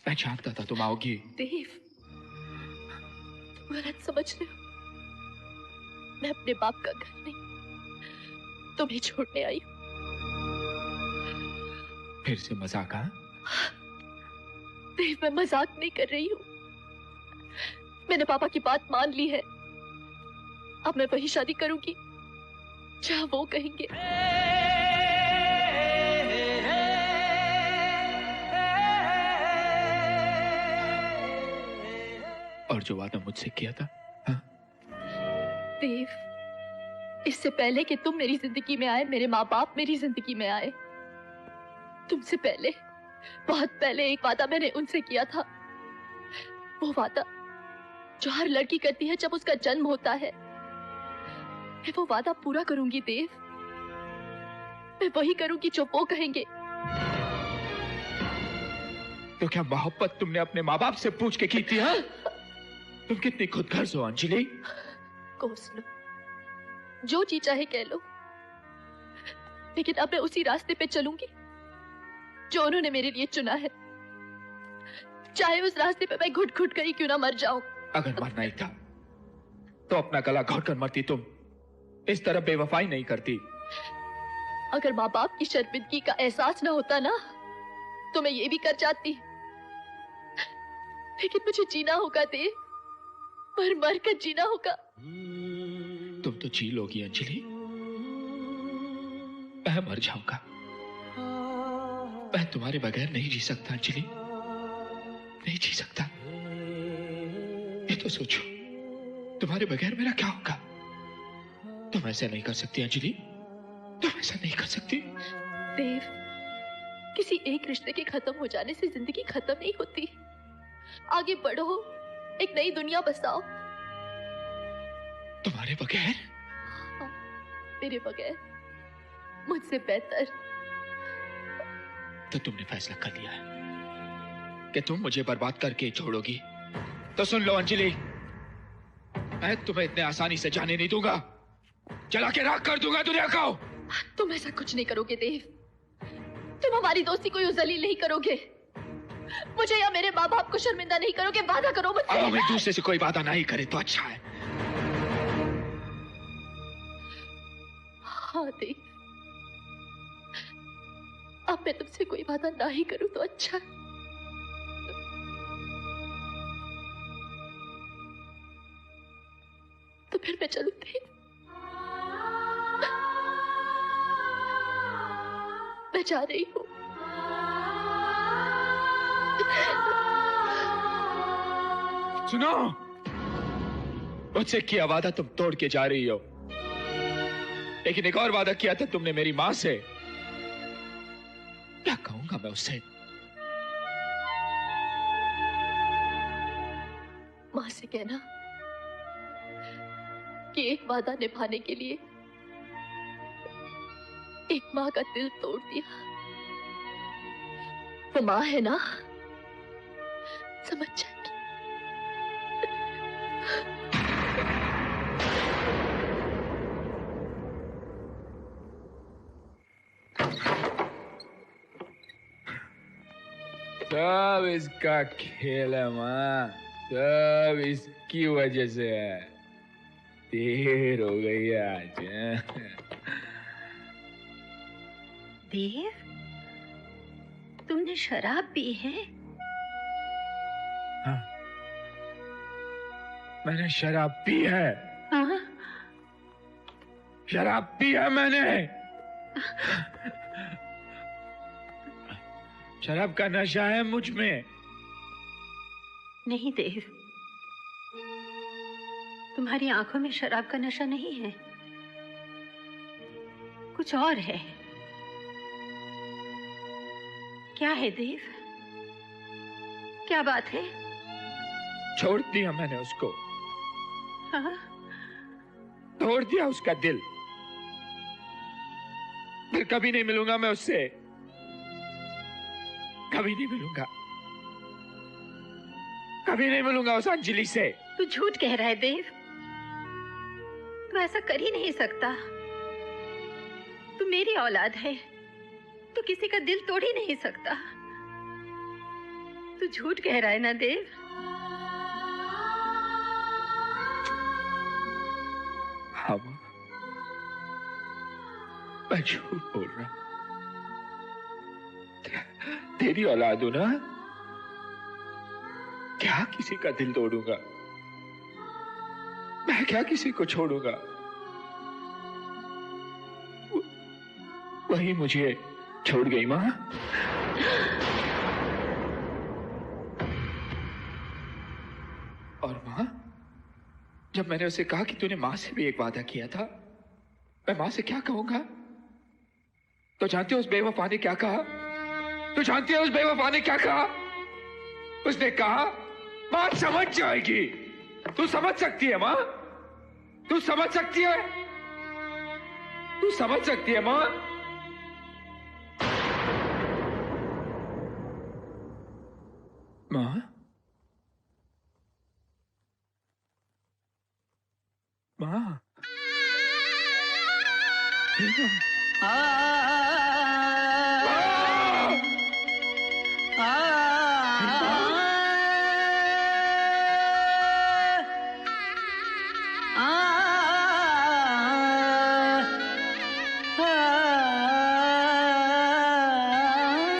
मैं जानता था तुम आओगी। देव, तुम गलत समझ रहे हो। मैं अपने बाप का घर नहीं, तुम्हें छोड़ने आई हूं। फिर से मजाक? हाँ देव, मैं मजाक नहीं कर रही हूं। मैंने पापा की बात मान ली है। अब मैं वही शादी करूंगी जहां वो कहेंगे। और जो वादा मुझसे किया था? हाँ? देव, इससे पहले कि तुम मेरी जिंदगी में आए, मेरे माँ बाप मेरी जिंदगी में आए। तुमसे पहले, बहुत पहले एक वादा मैंने उनसे किया था। वो वादा जो हर लड़की करती है जब उसका जन्म होता है। मैं वो वादा पूरा करूंगी देव। मैं वही करूंगी जो वो कहेंगे। तो क्या मोहब्बत तुमने अपने माँ बाप से पूछ के की थी? हाँ? तुम कितनी खुदगर्ज हो अंजलि। कोस लो, जो जी चाहे कह लो, लेकिन अब मैं उसी रास्ते पे चलूंगी जो उन्होंने मेरे लिए चुना है। चाहे उस रास्ते पे मैं घुट घुट कर ही क्यों ना मर जाऊं। अगर मरना ही था तो अपना गला घोट कर मरती। तुम इस तरह बेवफाई नहीं करती। अगर माँ बाप की शर्मिंदगी का एहसास ना होता ना, तो मैं ये भी कर जाती। लेकिन मुझे जीना होगा देव, मर मर कर जीना होगा। तुम तो जी लोगी अंजलि, मैं मर जाऊंगा। मैं तुम्हारे बगैर नहीं जी सकता अंजलि, नहीं जी सकता। ये तो सोचो, तुम्हारे बगैर मेरा क्या होगा? तुम ऐसा नहीं कर सकती अंजलि, तुम ऐसा नहीं कर सकती। देव, किसी एक रिश्ते के खत्म हो जाने से जिंदगी खत्म नहीं होती। आगे बढ़ो, एक नई दुनिया बसाओ। तुम्हारे बगैर? हाँ, मेरे बगैर, मुझसे बेहतर। तो तुमने फैसला कर लिया है कि तुम मुझे बर्बाद करके छोड़ोगी। तो सुन लो अंजलि, मैं तुम्हें इतने आसानी से जाने नहीं दूंगा। जला के राख कर दूंगा दुनिया को। तुम ऐसा कुछ नहीं करोगे देव। तुम हमारी दोस्ती को यूं जलील नहीं करोगे। मुझे या मेरे माँ बाप को शर्मिंदा नहीं करोगे। वादा करो मुझसे। अब हम एक दूसरे से कोई वादा नहीं करे तो अच्छा है। हाँ देव, अब मैं तुमसे कोई वादा ना ही करूं तो अच्छा है। तो फिर मैं चलूं देव? मैं जा रही हूं। सुनो, मुझसे किया वादा तुम तोड़ के जा रही हो, लेकिन एक और वादा किया था तुमने मेरी मां से। क्या कहूंगा मैं उससे? मां से कहना कि एक वादा निभाने के लिए एक मां का दिल तोड़ दिया। वो मां है ना, समझ जाएगी। सब इसका खेल है माँ, सब इसकी वजह से है। देर हो गई आज। देव, तुमने शराब पी है? हाँ, मैंने शराब पी है। हाँ? शराब पी है मैंने। शराब का नशा है मुझ में। नहीं देव, तुम्हारी आंखों में शराब का नशा नहीं है, कुछ और है। क्या है देव? क्या बात है? छोड़ दिया मैंने उसको। हाँ? तोड़ दिया उसका दिल। फिर कभी नहीं मिलूंगा मैं उससे, कभी नहीं मिलूंगा, कभी नहीं मिलूंगा उस अंजलि से। तू झूठ कह रहा है देव, तू ऐसा कर ही नहीं सकता। तू मेरी औलाद है, तू किसी का दिल तोड़ ही नहीं सकता। तू झूठ कह रहा है ना देव? हाँ माँ, मैं झूठ बोल रहा हूं। तेरी औलाद हूं ना, क्या किसी का दिल तोड़ूंगा? मैं क्या किसी को छोड़ूंगा? वही मुझे छोड़ गई माँ। और माँ, जब मैंने उसे कहा कि तूने माँ से भी एक वादा किया था, मैं माँ से क्या कहूंगा? तो जानते हो उस बेवफा ने क्या कहा? तो जानते हो उस बेवफा ने क्या कहा? उसने कहा माँ समझ जाएगी। तू समझ सकती है माँ? तू समझ सकती है? तू समझ सकती है माँ? माँ, माँ,